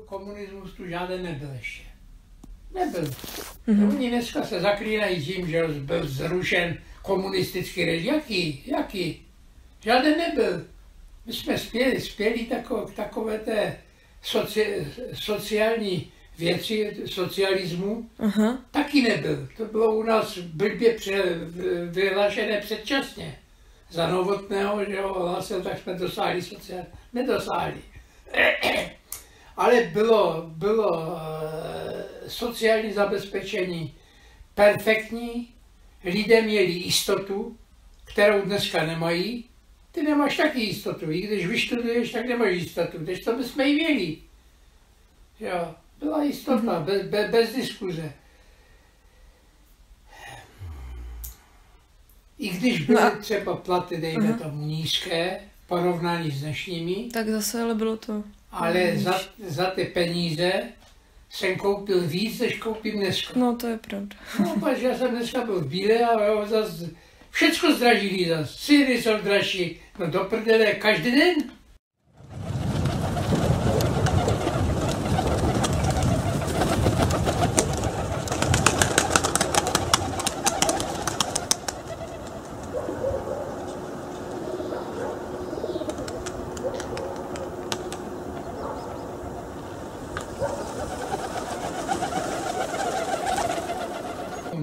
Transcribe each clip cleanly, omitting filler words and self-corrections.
Komunismus tu žádný nebyl ještě. Nebyl. Oni dneska se zaklínají tím, že byl zrušen komunistický režim. Jaký? Žádný nebyl. My jsme spěli takové té sociální věci, socialismu, taky nebyl. To bylo u nás blbě vyhlášené předčasně. Za Novotného, že ho hlásil, tak jsme dosáhli nedosáhli. Ale bylo sociální zabezpečení perfektní, lidé měli jistotu, kterou dneska nemají. Ty nemáš taky jistotu, i když vyštuduješ, tak nemáš jistotu, když to bychom ji měli. Jo, byla jistota, bez diskuze. I když byly třeba platy, dejme tomu, nízké, v porovnání s dnešními, tak zase ale bylo to. Ale za ty peníze jsem koupil víc, než koupím dneska. No to je pravda. No, pač, já jsem dneska byl v Bíle a zase všecko zdražili zase. Syry jsou dražší, no do prdele, každý den.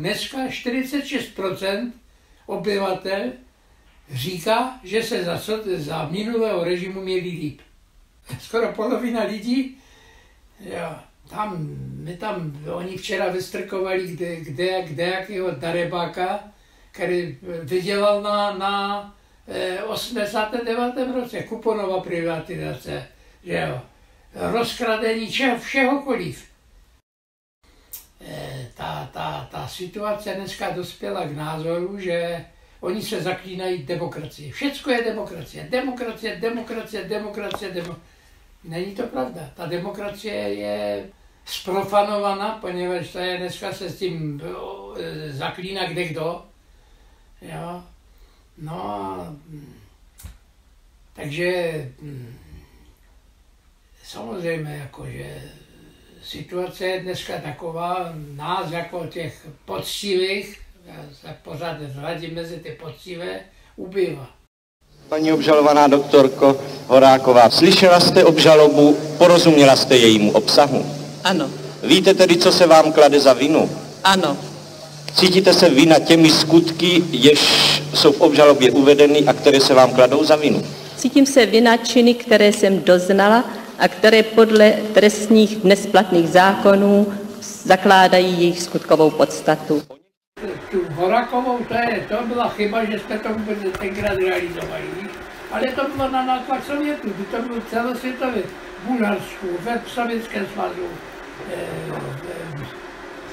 Dneska 46% obyvatel říká, že se za minulého režimu měli líp. Skoro polovina lidí, jo, oni včera vystrkovali kde jakého darebáka, který vydělal na 89. roce, kuponová privatizace, že jo, rozkradení všehokoliv. Ta situace dneska dospěla k názoru, že oni se zaklínají demokracii. Všecko je demokracie. Není to pravda. Ta demokracie je sprofanovaná, poněvadž dneska se s tím zaklíná kdekdo. Jo. No, takže samozřejmě jakože situace je dneska taková, nás jako těch poctivých, tak pořád řadím mezi ty poctivé, ubývá. Paní obžalovaná doktorko Horáková, slyšela jste obžalobu, porozuměla jste jejímu obsahu? Ano. Víte tedy, co se vám klade za vinu? Ano. Cítíte se vina těmi skutky, jež jsou v obžalobě uvedeny a které se vám kladou za vinu? Cítím se vina činy, které jsem doznala a které podle trestních dnes platných zákonů zakládají jejich skutkovou podstatu. Tu Horákovou, to byla chyba, že jsme to vůbec tenkrát realizovali. Ale to bylo na nátlak Sovětů, to bylo celosvětově. V Bulharsku, v Sovětském svazu,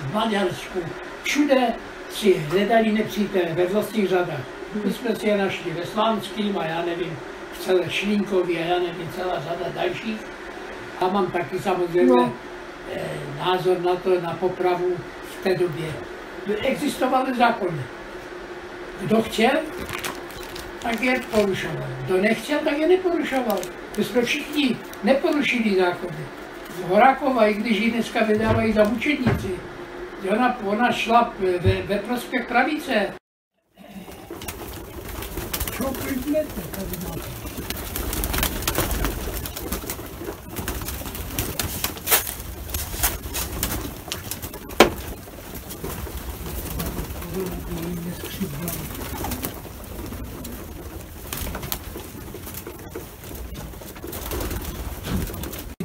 v Maďarsku. Všude si hledali nepřítele ve vlastních řadách. My jsme si je našli ve Slánským a já nevím, v celé Šlínkově a já nevím, celá řada dalších. A mám taky samozřejmě názor na to, na popravu v té době. Existovaly zákony. Kdo chtěl, tak je porušoval. Kdo nechtěl, tak je neporušoval. My jsme všichni neporušili zákony. Horáková, i když ji dneska vydávají za mučednici, ona šla ve prospěch pravice. Co klidněte, tady máte?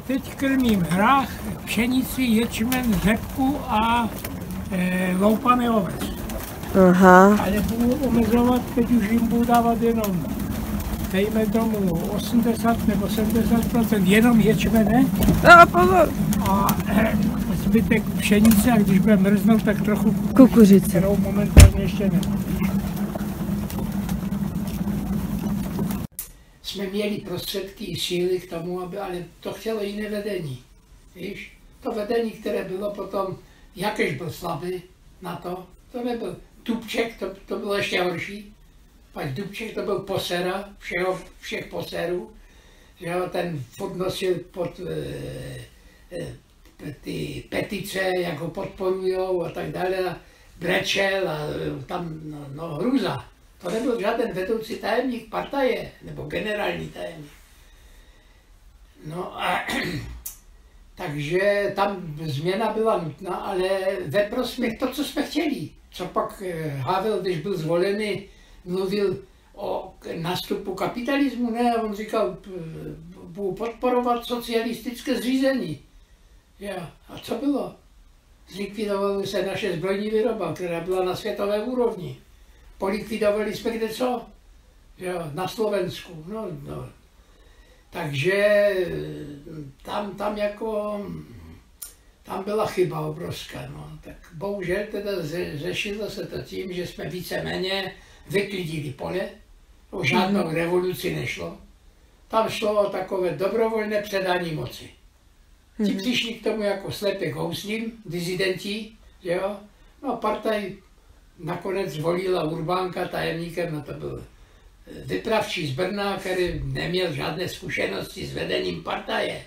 Teď krmím hrách, pšenici, ječmen, řepku a loupaný oves. Aha. A nebudu omezovat, teď už jim budu dávat jenom, dejme tomu 80 nebo 70%, jenom ječmene. A pozor. A zbytek pšenice, a když bude mrznout, tak trochu Kukuřice. kterou momentálně ještě ne. Jsme měli prostředky i síly k tomu, ale to chtělo jiné vedení. Víš? To vedení, které bylo potom, jakéž byl slabý na to nebyl Dubček, to bylo ještě horší. Pak Dubček to byl posera, všech poserů, že ho ten furt nosil pod ty petice, jak ho podporujou a tak dále, brečel a tam, no hrůza. To nebyl žádný vedoucí tajemník partaje, nebo generální tajemník. No a takže tam změna byla nutná, ale ve prospěch to, co jsme chtěli. Co pak Havel, když byl zvolený, mluvil o nástupu kapitalismu, ne, on říkal, budu podporovat socialistické zřízení. Ja, a co bylo? Zlikvidovali se naše zbrojní výroba, která byla na světové úrovni. Polikvidovali jsme kde co? Ja, na Slovensku. No. Takže tam byla chyba obrovská. No. Tak bohužel teda řešilo se to tím, že jsme víceméně vyklidili pole. O žádnou revoluci nešlo. Tam šlo o takové dobrovolné předání moci. Ti přišli k tomu jako slepě k housním, dizidenti, jo. No partaj nakonec zvolila Urbánka tajemníkem, no to byl vypravčí z Brna, který neměl žádné zkušenosti s vedením partaje.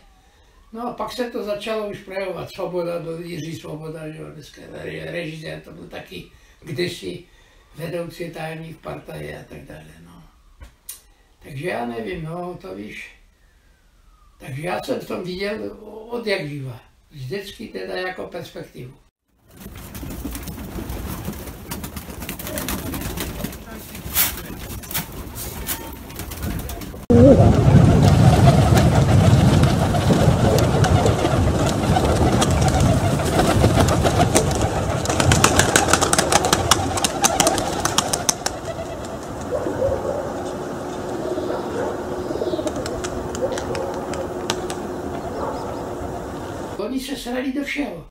No a pak se to začalo už projevovat. Svoboda, byl Jiří Svoboda, že jo, dneska režisér, to byl taky kdysi vedoucí tajemník partaje a tak dále, no. Takže já nevím, no, to víš. Takže já jsem v tom viděl od jak živa. Vždycky teda jako perspektivu. Oni se srali do všeho.